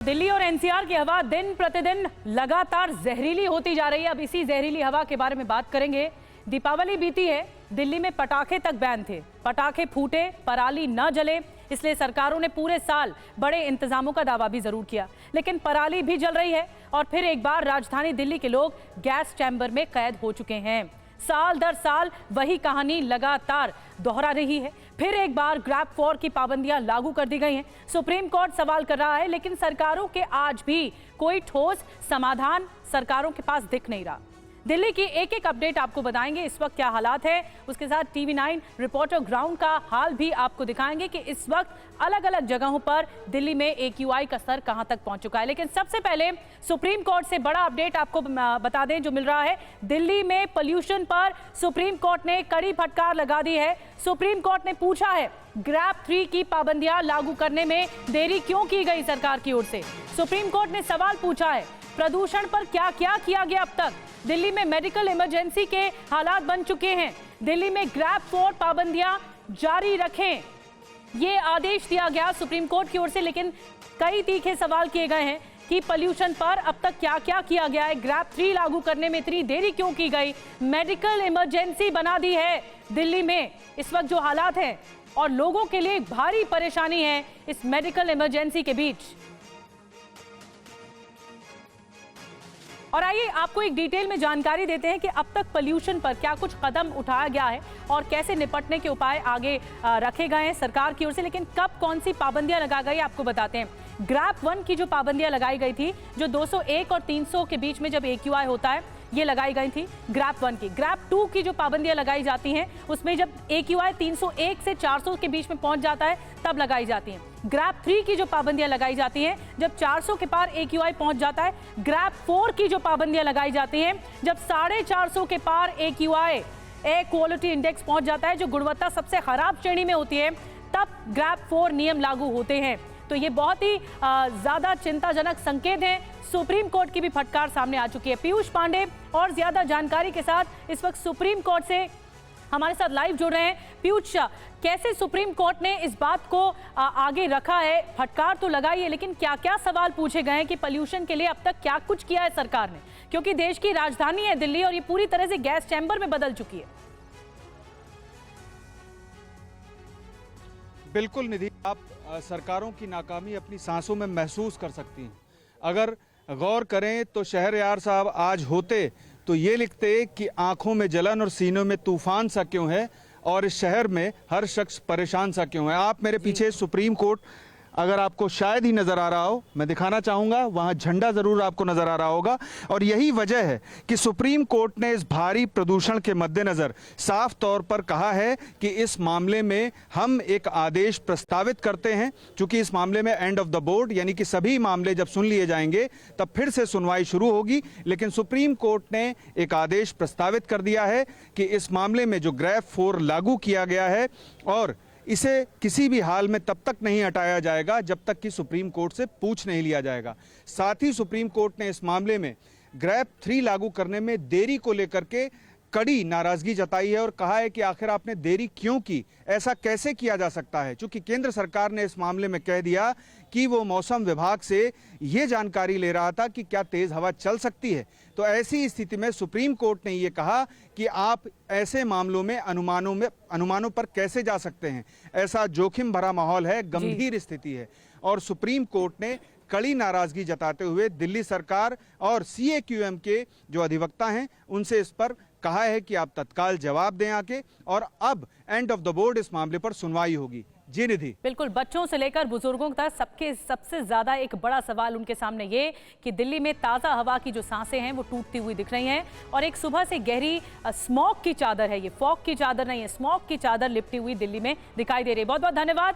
दिल्ली और एनसीआर की हवा दिन प्रतिदिन लगातार जहरीली होती जा रही है। अब इसी जहरीली हवा के बारे में बात करेंगे। दीपावली बीती है, दिल्ली में पटाखे तक बैन थे। पटाखे फूटे, पराली न जले, इसलिए सरकारों ने पूरे साल बड़े इंतजामों का दावा भी जरूर किया, लेकिन पराली भी जल रही है और फिर एक बार राजधानी दिल्ली के लोग गैस चैम्बर में कैद हो चुके हैं। साल दर साल वही कहानी लगातार दोहरा रही है। फिर एक बार ग्रैब फॉर की पाबंदियां लागू कर दी गई हैं। सुप्रीम कोर्ट सवाल कर रहा है, लेकिन सरकारों के आज भी कोई ठोस समाधान सरकारों के पास दिख नहीं रहा। दिल्ली की एक एक अपडेट आपको बताएंगे, इस वक्त क्या हालात है। उसके साथ टीवी 9 रिपोर्टर ग्राउंड का हाल भी आपको दिखाएंगे कि इस वक्त अलग अलग जगहों पर दिल्ली में AQI का स्तर कहां तक पहुंच चुका है। लेकिन सबसे पहले सुप्रीम कोर्ट से बड़ा अपडेट आपको बता दें जो मिल रहा है। दिल्ली में पोल्यूशन पर सुप्रीम कोर्ट ने कड़ी फटकार लगा दी है। सुप्रीम कोर्ट ने पूछा है, ग्रैब 3 की पाबंदियां लागू करने में देरी क्यों की गई सरकार की ओर से। सुप्रीम कोर्ट ने सवाल पूछा है, प्रदूषण पर क्या क्या किया गया अब तक। दिल्ली में मेडिकल इमरजेंसी के हालात बन चुके हैं। दिल्ली में ग्रैब 4 पाबंदियां जारी रखें, ये आदेश दिया गया सुप्रीम कोर्ट की ओर से। लेकिन कई तीखे सवाल किए गए हैं कि पोल्यूशन पर अब तक क्या क्या किया गया है। ग्रैब 3 लागू करने में इतनी देरी क्यों की गई। मेडिकल इमरजेंसी बना दी है दिल्ली में इस वक्त जो हालात हैं, और लोगों के लिए भारी परेशानी है इस मेडिकल इमरजेंसी के बीच। और आइए आपको एक डिटेल में जानकारी देते हैं कि अब तक पोल्यूशन पर क्या कुछ कदम उठाया गया है और कैसे निपटने के उपाय आगे रखे गए हैं सरकार की ओर से। लेकिन कब कौन सी पाबंदियां लगा गई आपको बताते हैं। ग्रैब 1 की जो पाबंदियां लगाई गई थी, जो 201 और 300 के बीच में जब AQI होता है, ये लगाई गई थी ग्रैब 1 की। ग्रैब 2 की जो पाबंदियां लगाई जाती हैं, उसमें जब AQI 301 से 400 के बीच में पहुंच जाता है तब लगाई जाती हैं। ग्रैब 3 की जो पाबंदियां लगाई जाती हैं, जब 400 के पार AQI पहुंच जाता है। ग्रैब 4 की जो पाबंदियां लगाई जाती हैं, जब 450 के पार AQI एयर क्वालिटी इंडेक्स पहुंच जाता है, जो गुणवत्ता सबसे खराब श्रेणी में होती है, तब ग्रैब 4 नियम लागू होते हैं। तो ये बहुत ही ज्यादा चिंताजनक संकेत हैं। सुप्रीम कोर्ट की भी फटकार सामने आ चुकी है। पीयूष पांडे और ज्यादा जानकारी के साथ इस वक्त सुप्रीम कोर्ट से हमारे साथ लाइव जुड़ रहे हैं। पीयूष, कैसे सुप्रीम कोर्ट ने इस बात को आगे रखा है। फटकार तो लगाई है, लेकिन क्या क्या सवाल पूछे गए हैं कि पोल्यूशन के लिए अब तक क्या कुछ किया है सरकार ने, क्योंकि देश की राजधानी है दिल्ली और ये पूरी तरह से गैस चैम्बर में बदल चुकी है। बिल्कुल निधि, आप सरकारों की नाकामी अपनी सांसों में महसूस कर सकती हैं। अगर गौर करें तो शहरयार साहब आज होते तो ये लिखते कि आंखों में जलन और सीनों में तूफान सा क्यों है, और इस शहर में हर शख्स परेशान सा क्यों है। आप मेरे पीछे सुप्रीम कोर्ट, अगर आपको शायद ही नज़र आ रहा हो, मैं दिखाना चाहूँगा, वहाँ झंडा ज़रूर आपको नज़र आ रहा होगा। और यही वजह है कि सुप्रीम कोर्ट ने इस भारी प्रदूषण के मद्देनज़र साफ तौर पर कहा है कि इस मामले में हम एक आदेश प्रस्तावित करते हैं। चूँकि इस मामले में एंड ऑफ द बोर्ड, यानी कि सभी मामले जब सुन लिए जाएंगे तब फिर से सुनवाई शुरू होगी। लेकिन सुप्रीम कोर्ट ने एक आदेश प्रस्तावित कर दिया है कि इस मामले में जो ग्रैब 4 लागू किया गया है, और इसे किसी भी हाल में तब तक नहीं हटाया जाएगा जब तक कि सुप्रीम कोर्ट से पूछ नहीं लिया जाएगा। साथ ही सुप्रीम कोर्ट ने इस मामले में ग्रैब 3 लागू करने में देरी को लेकर के कड़ी नाराजगी जताई है और कहा है कि आखिर आपने देरी क्यों की, ऐसा कैसे किया जा सकता है। चूंकि केंद्र सरकार ने इस मामले में कह दिया कि वो मौसम विभाग से ये जानकारी ले रहा था कि क्या तेज हवा चल सकती है। तो ऐसी स्थिति में सुप्रीम कोर्ट ने ये कहा कि आप ऐसे मामलों में अनुमानों पर कैसे जा सकते हैं। ऐसा जोखिम भरा माहौल है, गंभीर स्थिति है। और सुप्रीम कोर्ट ने कड़ी नाराजगी जताते हुए दिल्ली सरकार और CAQM के जो अधिवक्ता हैं उनसे इस पर कहा है कि आप तत्काल जवाब दें आके, और अब एंड ऑफ द बोर्ड इस मामले पर सुनवाई होगी। जी निधि, बिल्कुल, बच्चों से लेकर बुजुर्गों तक सबसे ज्यादा एक बड़ा सवाल उनके सामने ये कि दिल्ली में ताजा हवा की जो सांसें हैं वो टूटती हुई दिख रही हैं, और एक सुबह से गहरी स्मॉग की चादर है, ये फॉग की चादर नहीं है, स्मॉग की चादर लिपटी हुई दिल्ली में दिखाई दे रही है। बहुत बहुत धन्यवाद।